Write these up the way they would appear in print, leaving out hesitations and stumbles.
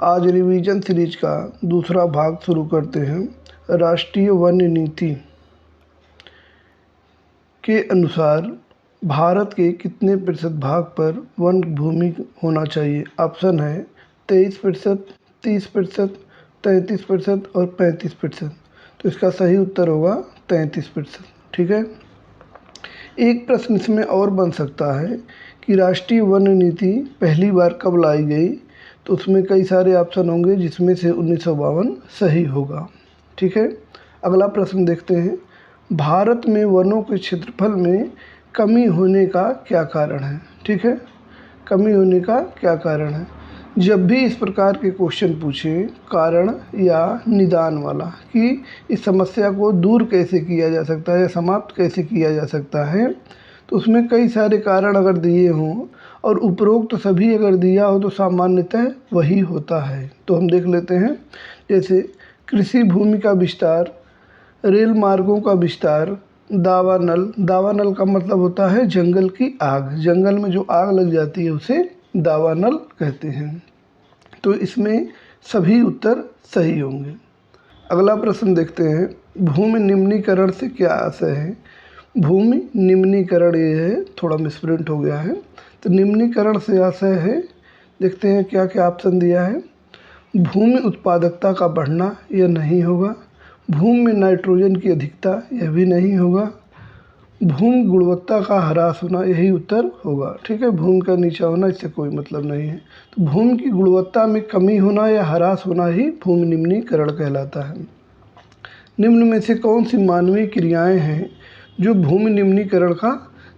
आज revision series का दूसरा भाग शुरू करते हैं। राष्ट्रीय वन नीति के अनुसार भारत के कितने प्रतिशत भाग पर वन भूमि होना चाहिए? ऑप्शन है 23%, 30%, 33% और 35%। तो इसका सही उत्तर होगा 33%। ठीक है। एक प्रश्न इसमें और बन सकता है कि राष्ट्रीय वन नीति पहली बार कब लाई गई? तो उसमें कई सारे ऑप्शन होंगे जिसमें से 1952 सही होगा। ठीक है। अगला प्रश्न देखते हैं। भारत में वनों के क्षेत्रफल में कमी होने का क्या कारण है? ठीक है, कमी होने का क्या कारण है? जब भी इस प्रकार के क्वेश्चन पूछें, कारण या निदान वाला, कि इस समस्या को दूर कैसे किया जा सकता है या समाप्त कैसे किया जा सकता है, तो उसमें कई सारे कारण अगर दिए हों और उपरोक्त सभी अगर दिया हो तो सामान्यतः वही होता है। तो हम देख लेते हैं। जैसे कृषि भूमि का विस्तार, रेल मार्गों का विस्तार, दावानल। दावानल का मतलब होता है जंगल की आग। जंगल में जो आग लग जाती है उसे दावानल कहते हैं। तो इसमें सभी उत्तर सही होंगे। अगला प्रश्न देखते हैं। भूमि निम्नीकरण से क्या आशय है? भूमि निम्नीकरण ये है, थोड़ा मिसप्रिंट हो गया है। तो निम्नीकरण से आशय है, देखते हैं क्या क्या ऑप्शन दिया है। भूमि उत्पादकता का बढ़ना, यह नहीं होगा। भूमि में नाइट्रोजन की अधिकता, यह भी नहीं होगा। भूमि गुणवत्ता का ह्रास होना, यही उत्तर होगा। ठीक है, भूमि का नीचा होना इससे कोई मतलब नहीं है। तो भूमि की गुणवत्ता में कमी होना या ह्रास होना ही भूमि निम्नीकरण कहलाता है। निम्न में से कौन सी मानवीय क्रियाएं हैं जो भूमि निम्नीकरण का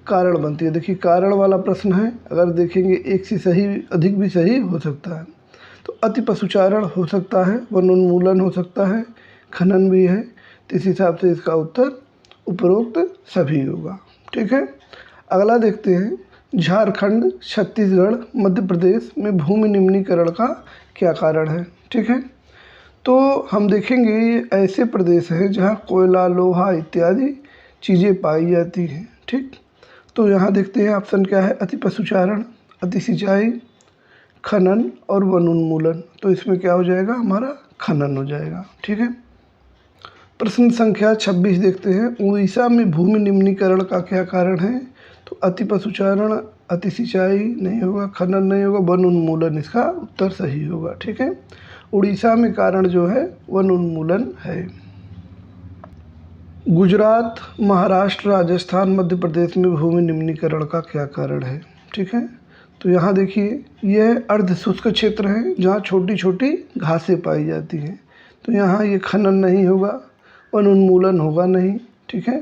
कारण बनती है? देखिए, कारण वाला प्रश्न है, अगर देखेंगे एक से सही अधिक भी सही हो सकता है। तो अति पशुचारण हो सकता है, वन उन्मूलन हो सकता है, खनन भी है। तो इस हिसाब से इसका उत्तर उपरोक्त सभी होगा। ठीक है। अगला देखते हैं। झारखंड, छत्तीसगढ़, मध्य प्रदेश में भूमि निम्नीकरण का क्या कारण है? ठीक है। तो हम देखेंगे ये ऐसे प्रदेश हैं जहाँ कोयला, लोहा इत्यादि चीज़ें पाई जाती हैं। ठीक। तो यहाँ देखते हैं ऑप्शन क्या है। अति पशुचारण, अति सिंचाई, खनन और वन उन्मूलन। तो इसमें क्या हो जाएगा? हमारा खनन हो जाएगा। ठीक है। प्रश्न संख्या 26 देखते हैं। उड़ीसा में भूमि निम्नीकरण का क्या कारण है? तो अति पशुचारण, अति सिंचाई नहीं होगा, खनन नहीं होगा, वन उन्मूलन इसका उत्तर सही होगा। ठीक है। उड़ीसा में कारण जो है वन उन्मूलन है। गुजरात, महाराष्ट्र, राजस्थान, मध्य प्रदेश में भूमि निम्नीकरण का क्या कारण है? ठीक है। तो यहाँ देखिए, यह अर्ध शुष्क क्षेत्र है जहाँ छोटी छोटी घासें पाई जाती हैं। तो यहाँ ये खनन नहीं होगा, वन उन्मूलन होगा नहीं। ठीक है।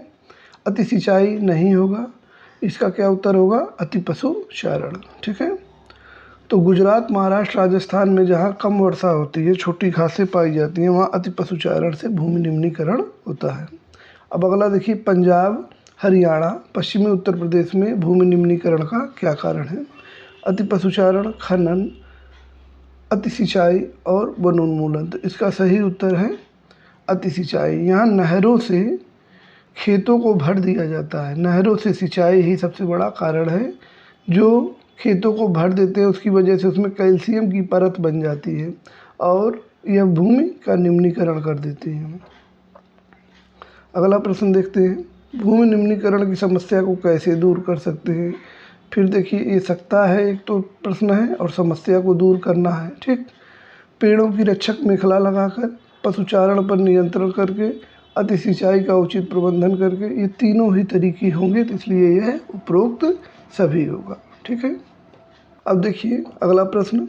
अति सिंचाई नहीं होगा। इसका क्या उत्तर होगा? अति पशुचारण। ठीक है। तो गुजरात, महाराष्ट्र, राजस्थान में जहाँ कम वर्षा होती है, छोटी घासें पाई जाती हैं, वहाँ अति पशुचारण से भूमि निम्नीकरण होता है। अब अगला देखिए। पंजाब, हरियाणा, पश्चिमी उत्तर प्रदेश में भूमि निम्नीकरण का क्या कारण है? अति पशुचारण, खनन, अति सिंचाई और वन उन्मूलन। तो इसका सही उत्तर है अति सिंचाई। यहाँ नहरों से खेतों को भर दिया जाता है। नहरों से सिंचाई ही सबसे बड़ा कारण है जो खेतों को भर देते हैं। उसकी वजह से उसमें कैल्शियम की परत बन जाती है और यह भूमि का निम्नीकरण कर देती है। अगला प्रश्न देखते हैं। भूमि निम्नीकरण की समस्या को कैसे दूर कर सकते हैं? फिर देखिए, ये सकता है एक तो प्रश्न है और समस्या को दूर करना है। ठीक। पेड़ों की रक्षक मेखला लगाकर, पशुचारण पर नियंत्रण करके, अति सिंचाई का उचित प्रबंधन करके, ये तीनों ही तरीके होंगे। तो इसलिए यह उपरोक्त सभी होगा। ठीक है। अब देखिए अगला प्रश्न।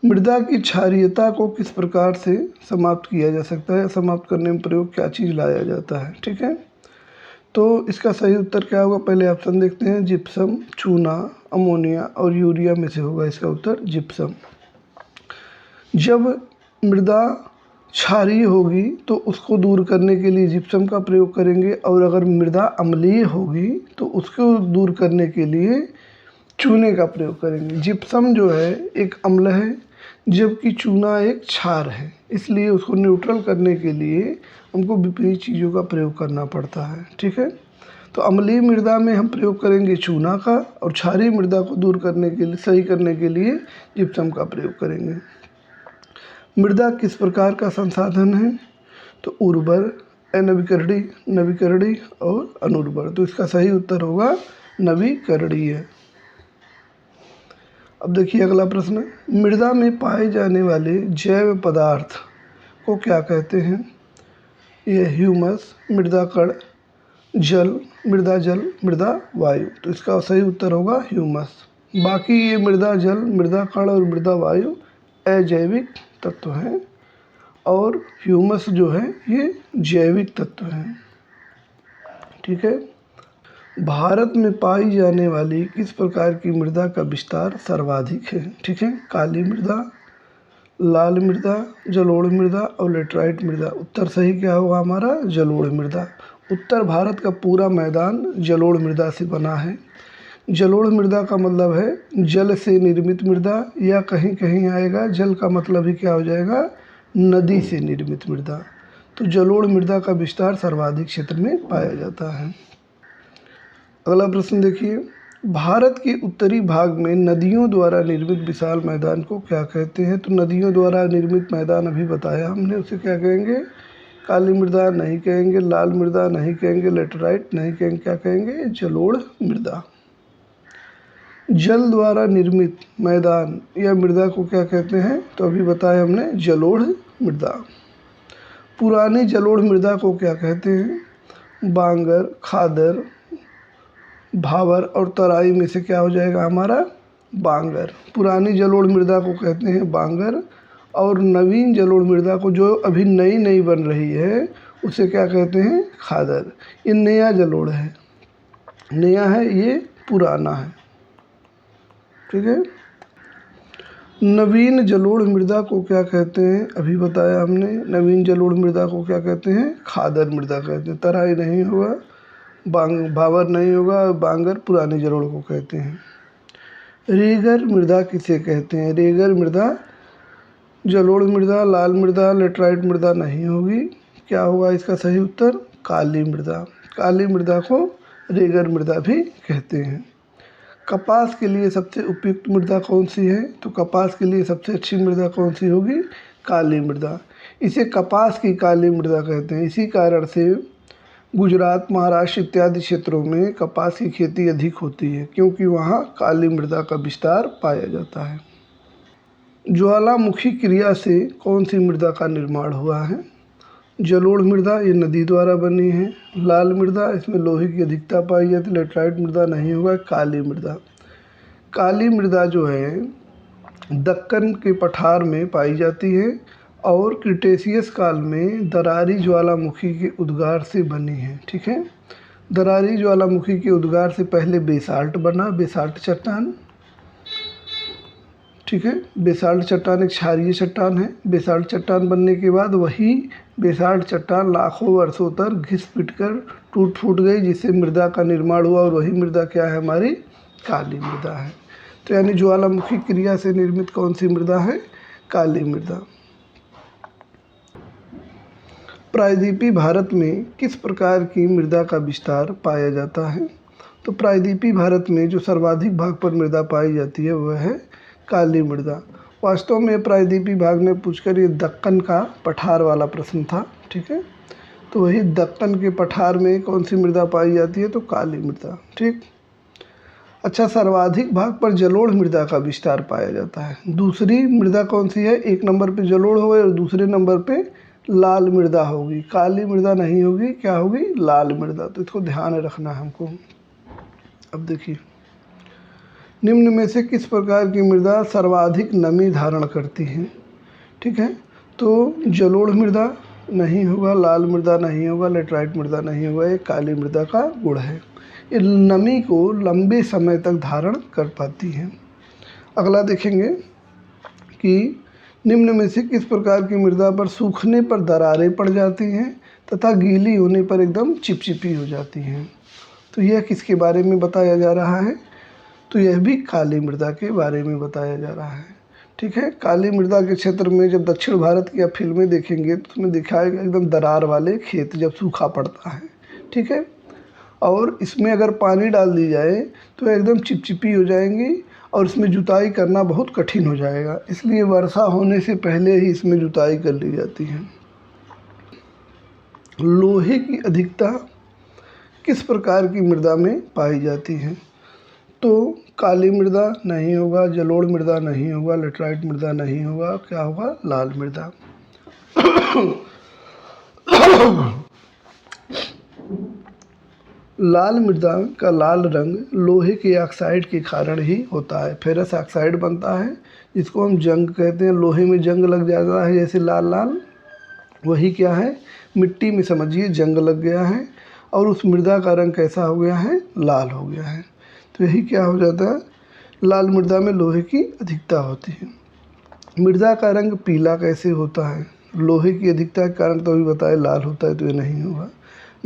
मृदा की क्षारीयता को किस प्रकार से समाप्त किया जा सकता है? समाप्त करने में प्रयोग क्या चीज़ लाया जाता है? ठीक है। तो इसका सही उत्तर क्या होगा? पहले ऑप्शन देखते हैं। जिप्सम, चूना, अमोनिया और यूरिया में से होगा इसका उत्तर जिप्सम। जब मृदा क्षारीय होगी तो उसको दूर करने के लिए जिप्सम का प्रयोग करेंगे, और अगर मृदा अम्लीय होगी तो उसको दूर करने के लिए चूने का प्रयोग करेंगे। जिप्सम जो है एक अम्ल है, जबकि चूना एक क्षार है। इसलिए उसको न्यूट्रल करने के लिए हमको विपरीत चीज़ों का प्रयोग करना पड़ता है। ठीक है। तो अम्लीय मृदा में हम प्रयोग करेंगे चूना का, और क्षारीय मृदा को दूर करने के लिए, सही करने के लिए जिप्सम का प्रयोग करेंगे। मृदा किस प्रकार का संसाधन है? तो उर्वर, अनवीकरणीय, नवीकरणीय और अनुर्वर। तो इसका सही उत्तर होगा नवीकरणीय। अब देखिए अगला प्रश्न, मृदा में पाए जाने वाले जैव पदार्थ को क्या कहते हैं? ये ह्यूमस, मृदा कण, जल, मृदा जल, मृदा वायु। तो इसका सही उत्तर होगा ह्यूमस। बाकी ये मृदा जल, मृदा कण और मृदा वायु अजैविक तत्व हैं और ह्यूमस जो है ये जैविक तत्व हैं। ठीक है। भारत में पाई जाने वाली किस प्रकार की मृदा का विस्तार सर्वाधिक है? ठीक है। काली मृदा, लाल मृदा, जलोढ़ मृदा और लेटराइट मृदा। उत्तर सही क्या होगा हमारा? जलोढ़ मृदा। उत्तर भारत का पूरा मैदान जलोढ़ मृदा से बना है। जलोढ़ मृदा का मतलब है जल से निर्मित मृदा, या कहीं कहीं आएगा जल का मतलब ही क्या हो जाएगा? नदी से निर्मित मृदा। तो जलोढ़ मृदा का विस्तार सर्वाधिक क्षेत्र में पाया जाता है। अगला प्रश्न देखिए, भारत के उत्तरी भाग में नदियों द्वारा निर्मित विशाल मैदान को क्या कहते हैं? तो नदियों द्वारा निर्मित मैदान अभी बताया हमने, उसे क्या कहेंगे? काली मृदा नहीं कहेंगे, लाल मृदा नहीं कहेंगे, लेटराइट नहीं कहेंगे, क्या कहेंगे? जलोढ़ मृदा। जल द्वारा निर्मित मैदान या मृदा को क्या कहते हैं? तो अभी बताया हमने जलोढ़ मृदा। पुरानी जलोढ़ मृदा को क्या कहते हैं? बांगर, खादर, भावर और तराई में से क्या हो जाएगा हमारा? बांगर। पुरानी जलोढ़ मृदा को कहते हैं बांगर और नवीन जलोढ़ मृदा को, जो अभी नई नई बन रही है, उसे क्या कहते हैं? खादर। ये नया जलोढ़ है, नया है, ये पुराना है। ठीक है। नवीन जलोढ़ मृदा को क्या कहते हैं? अभी बताया हमने, नवीन जलोढ़ मृदा को क्या कहते हैं? खादर मृदा कहते हैं। तराई नहीं होगा, भावर नहीं होगा, बांगर पुरानी जलोढ़ को कहते हैं। रेगर मृदा किसे कहते हैं? रेगर मृदा जलोढ़ मृदा, लाल मृदा, लेटराइट मृदा नहीं होगी। क्या होगा इसका सही उत्तर? काली मृदा। काली मृदा को रेगर मृदा भी कहते हैं। कपास के लिए सबसे उपयुक्त मृदा कौन सी है? तो कपास के लिए सबसे अच्छी मृदा कौन सी होगी? काली मृदा। इसे कपास की काली मृदा कहते हैं। इसी कारण से गुजरात, महाराष्ट्र इत्यादि क्षेत्रों में कपास की खेती अधिक होती है, क्योंकि वहाँ काली मृदा का विस्तार पाया जाता है। ज्वालामुखी क्रिया से कौन सी मृदा का निर्माण हुआ है? जलोढ़ मृदा, ये नदी द्वारा बनी है। लाल मृदा, इसमें लोहे की अधिकता पाई जाती है। लेटराइट मृदा नहीं होगा। काली मृदा। काली मृदा जो है दक्कन के पठार में पाई जाती है और क्रिटेशियस काल में दरारी ज्वालामुखी के उद्गार से बनी है। ठीक है। दरारी ज्वालामुखी के उद्गार से पहले बेसाल्ट बना, बेसाल्ट चट्टान। ठीक है। बेसाल्ट चट्टान एक क्षारीय चट्टान है। बेसाल्ट चट्टान बनने के बाद वही बेसाल्ट चट्टान लाखों वर्षों तक घिस पिट कर टूट फूट गई, जिससे मृदा का निर्माण हुआ और वही मृदा क्या है हमारी? काली मृदा है। तो यानी ज्वालामुखी क्रिया से निर्मित कौन सी मृदा है? काली मृदा। प्रायद्वीपीय भारत में किस प्रकार की मृदा का विस्तार पाया जाता है? तो प्रायद्वीपीय भारत में जो सर्वाधिक भाग पर मृदा पाई जाती है वह है काली मृदा। वास्तव में प्रायद्वीपीय भाग में पूछकर ये दक्कन का पठार वाला प्रश्न था। ठीक है। तो वही दक्कन के पठार में कौन सी मृदा पाई जाती है? तो काली मृदा। ठीक। अच्छा, सर्वाधिक भाग पर जलोढ़ मृदा का विस्तार पाया जाता है। दूसरी मृदा कौन सी है? एक नंबर पे जलोढ़ होगी और दूसरे नंबर पे लाल मृदा होगी। काली मृदा नहीं होगी। क्या होगी? लाल मृदा। तो इसको ध्यान रखना है हमको। अब देखिए, निम्न में से किस प्रकार की मृदा सर्वाधिक नमी धारण करती है? ठीक है। तो जलोढ़ मृदा नहीं होगा, लाल मृदा नहीं होगा, लेटराइट मृदा नहीं होगा। ये काली मृदा का गुण है। ये नमी को लंबे समय तक धारण कर पाती है। अगला देखेंगे कि निम्न में से किस प्रकार की मृदा पर सूखने पर दरारें पड़ जाती हैं तथा गीली होने पर एकदम चिपचिपी हो जाती हैं? तो यह किसके बारे में बताया जा रहा है? तो यह भी काली मृदा के बारे में बताया जा रहा है। ठीक है। काली मृदा के क्षेत्र में जब दक्षिण भारत की आप फिल्में देखेंगे तो उसमें दिखाएगा एकदम दरार वाले खेत जब सूखा पड़ता है। ठीक है। और इसमें अगर पानी डाल दी जाए तो एकदम चिपचिपी हो जाएंगी और इसमें जुताई करना बहुत कठिन हो जाएगा, इसलिए वर्षा होने से पहले ही इसमें जुताई कर ली जाती है। लोहे की अधिकता किस प्रकार की मृदा में पाई जाती है? तो काली मृदा नहीं होगा, जलोढ़ मृदा नहीं होगा, लेटराइट मृदा नहीं होगा, क्या होगा? लाल मृदा। लाल मृदा का लाल रंग लोहे के ऑक्साइड के कारण ही होता है। फेरस ऑक्साइड बनता है जिसको हम जंग कहते हैं। लोहे में जंग लग जाता है जैसे लाल लाल, वही क्या है? मिट्टी में समझिए जंग लग गया है और उस मृदा का रंग कैसा हो गया है? लाल हो गया है। तो यही क्या हो जाता है? लाल मृदा में लोहे की अधिकता होती है। मृदा का रंग पीला कैसे होता है? लोहे की अधिकता के कारण तो अभी बताए लाल होता है, तो ये नहीं होगा।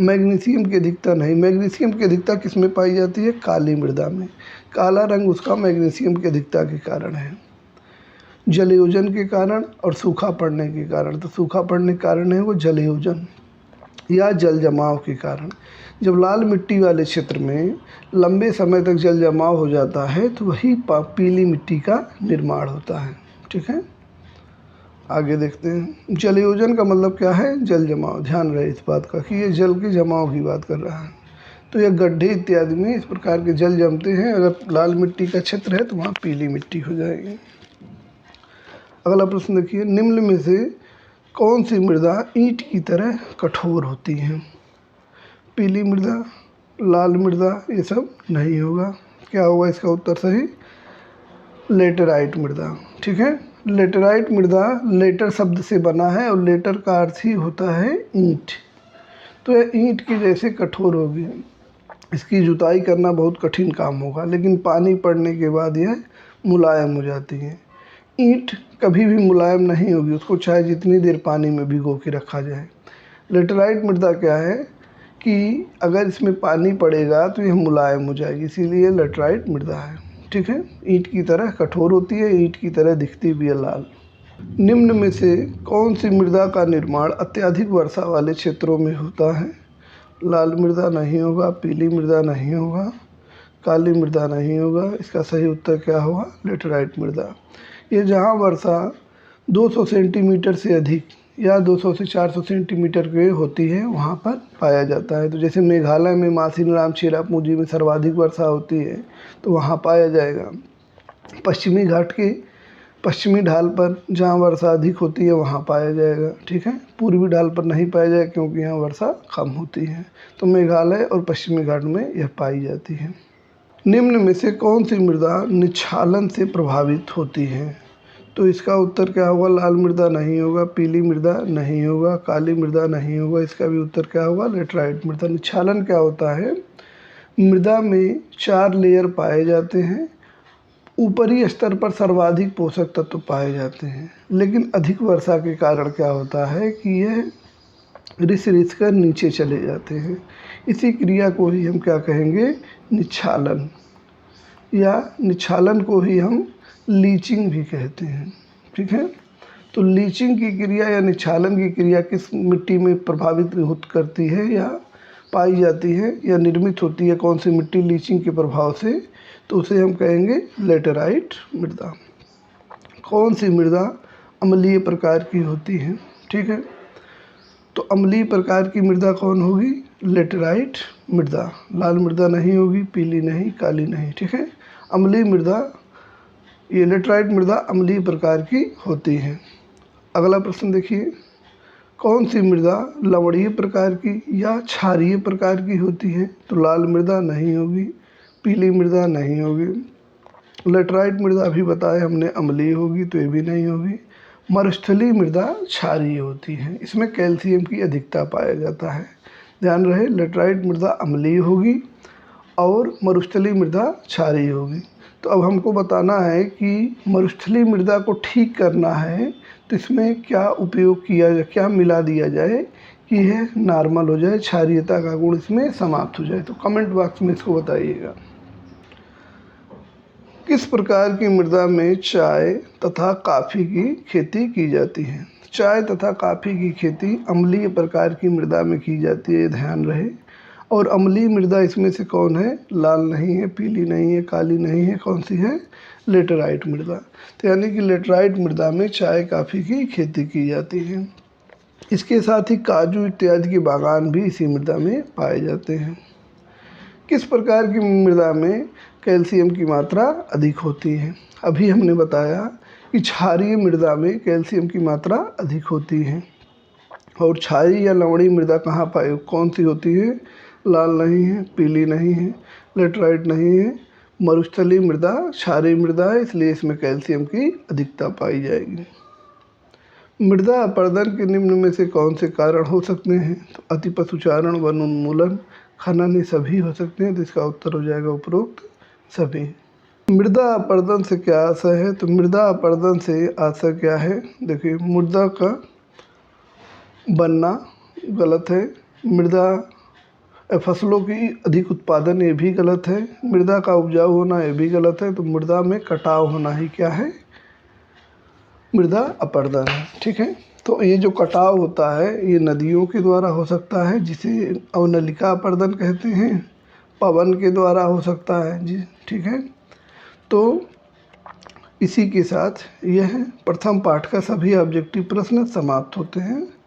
मैग्नीशियम की अधिकता नहीं। मैग्नीशियम की अधिकता किस में पाई जाती है? काली मृदा में। काला रंग उसका मैग्नीशियम की अधिकता के कारण है। जलयोजन के कारण और सूखा पड़ने के कारण, तो सूखा पड़ने के कारण है वो जलयोजन या जल जमाव के कारण। जब लाल मिट्टी वाले क्षेत्र में लंबे समय तक जल जमाव हो जाता है तो वही पीली मिट्टी का निर्माण होता है। ठीक है, आगे देखते हैं। जलयोजन का मतलब क्या है? जल जमाव। ध्यान रहे इस बात का कि ये जल के जमाव की बात कर रहा है। तो यह गड्ढे इत्यादि में इस प्रकार के जल जमते हैं। अगर लाल मिट्टी का क्षेत्र है तो वहाँ पीली मिट्टी हो जाएगी। अगला प्रश्न देखिए, निम्न में से कौन सी मृदा ईंट की तरह कठोर होती है? पीली मृदा, लाल मृदा, ये सब नहीं होगा। क्या होगा इसका उत्तर सही? लेटेराइट मृदा। ठीक है, लेटेराइट मृदा लेटर शब्द से बना है और लेटर का अर्थ ही होता है ईंट। तो यह ईंट की जैसे कठोर होगी। इसकी जुताई करना बहुत कठिन काम होगा, लेकिन पानी पड़ने के बाद यह मुलायम हो जाती है। ईंट कभी भी मुलायम नहीं होगी, उसको चाहे जितनी देर पानी में भिगो के रखा जाए। लेटेराइट मृदा क्या है कि अगर इसमें पानी पड़ेगा तो यह मुलायम हो जाएगी, इसीलिए लेटेराइट मृदा है। ठीक है, ईंट की तरह कठोर होती है, ईंट की तरह दिखती भी है लाल। निम्न में से कौन सी मृदा का निर्माण अत्यधिक वर्षा वाले क्षेत्रों में होता है? लाल मृदा नहीं होगा, पीली मृदा नहीं होगा, काली मृदा नहीं होगा। इसका सही उत्तर क्या होगा? लेटेराइट मृदा। ये जहाँ वर्षा 200 सेंटीमीटर से अधिक या 200 से 400 सेंटीमीटर की होती है वहाँ पर पाया जाता है। तो जैसे मेघालय में मासिनराम चेरापूंजी में सर्वाधिक वर्षा होती है तो वहाँ पाया जाएगा। पश्चिमी घाट के पश्चिमी ढाल पर जहाँ वर्षा अधिक होती है वहाँ पाया जाएगा। ठीक है, पूर्वी ढाल पर नहीं पाया जाएगा क्योंकि यहाँ वर्षा कम होती है। तो मेघालय और पश्चिमी घाट में यह पाई जाती है। निम्न में से कौन सी मृदा निच्छालन से प्रभावित होती है? तो इसका उत्तर क्या होगा? लाल मृदा नहीं होगा, पीली मृदा नहीं होगा, काली मृदा नहीं होगा। इसका भी उत्तर क्या होगा? लेटेराइट मृदा। निच्छालन क्या होता है? मृदा में 4 लेयर पाए जाते हैं। ऊपरी स्तर पर सर्वाधिक पोषक तत्व पाए जाते हैं, लेकिन अधिक वर्षा के कारण क्या होता है कि यह रिस कर नीचे चले जाते हैं। इसी क्रिया को ही हम क्या कहेंगे? निच्छालन, या निच्छालन को ही हम लीचिंग भी कहते हैं। ठीक है, तो लीचिंग की क्रिया या निच्छालन की क्रिया किस मिट्टी में प्रभावित करती है या पाई जाती है या निर्मित होती है? कौन सी मिट्टी लीचिंग के प्रभाव से? तो उसे हम कहेंगे लेटेराइट मृदा। कौन सी मृदा अम्लीय प्रकार की होती है? ठीक है, तो अम्लीय प्रकार की मृदा कौन होगी? लेटेराइट मृदा। लाल मृदा नहीं होगी, पीली नहीं, काली नहीं। ठीक है, अम्लीय मृदा, ये लेटेराइट मृदा अम्लीय प्रकार की होती है। अगला प्रश्न देखिए, कौन सी मृदा लवणीय प्रकार की या क्षारीय प्रकार की होती है? तो लाल मृदा नहीं होगी, पीली मृदा नहीं होगी, लेटेराइट मृदा अभी बताया हमने अम्लीय होगी, तो ये भी नहीं होगी। मरुस्थलीय मृदा क्षारीय होती है, इसमें कैल्शियम की अधिकता पाया जाता है। ध्यान रहे, लेटेराइट मृदा अम्लीय होगी और मरुस्थलीय मृदा क्षारीय होगी। तो अब हमको बताना है कि मरुस्थलीय मृदा को ठीक करना है तो इसमें क्या उपयोग किया जाए, क्या मिला दिया जाए कि यह नॉर्मल हो जाए, क्षारीयता का गुण इसमें समाप्त हो जाए। तो कमेंट बॉक्स में इसको बताइएगा। किस प्रकार की मृदा में चाय तथा कॉफ़ी की खेती की जाती है? चाय तथा कॉफ़ी की खेती अम्लीय प्रकार की मृदा में की जाती है, ध्यान रहे। और अम्लीय मृदा इसमें से कौन है? लाल नहीं है, पीली नहीं है, काली नहीं है, कौन सी है? लेटराइट मृदा। तो यानी कि लेटराइट मृदा में चाय काफ़ी की खेती की जाती है। इसके साथ ही काजू इत्यादि के बागान भी इसी मृदा में पाए जाते हैं। किस प्रकार की मृदा में कैल्शियम की मात्रा अधिक होती है? अभी हमने बताया कि क्षारीय मृदा में कैल्शियम की मात्रा अधिक होती है। और क्षारीय या लवणीय मृदा कौन सी होती है? लाल नहीं है, पीली नहीं है, लेटराइट नहीं है, मरुस्थलीय मृदा क्षारीय मृदा है, इसलिए इसमें कैल्शियम की अधिकता पाई जाएगी। मृदा अपरदन के निम्न में से कौन से कारण हो सकते हैं? तो अतिपशुचारण, वन उन्मूलन, खनन, ये सभी हो सकते हैं। तो इसका उत्तर हो जाएगा उपरोक्त सभी। मृदा अपरदन से क्या आशय है? तो मृदा अपरदन से आशय क्या है? देखिए, मृदा का बनना गलत है, मृदा फसलों की अधिक उत्पादन ये भी गलत है, मृदा का उपजाऊ होना ये भी गलत है। तो मृदा में कटाव होना ही क्या है? मृदा अपरदन है। ठीक है, तो ये जो कटाव होता है ये नदियों के द्वारा हो सकता है, जिसे अवनलिका अपरदन कहते हैं, पवन के द्वारा हो सकता है जी। ठीक है, तो इसी के साथ यह प्रथम पाठ का सभी ऑब्जेक्टिव प्रश्न समाप्त होते हैं।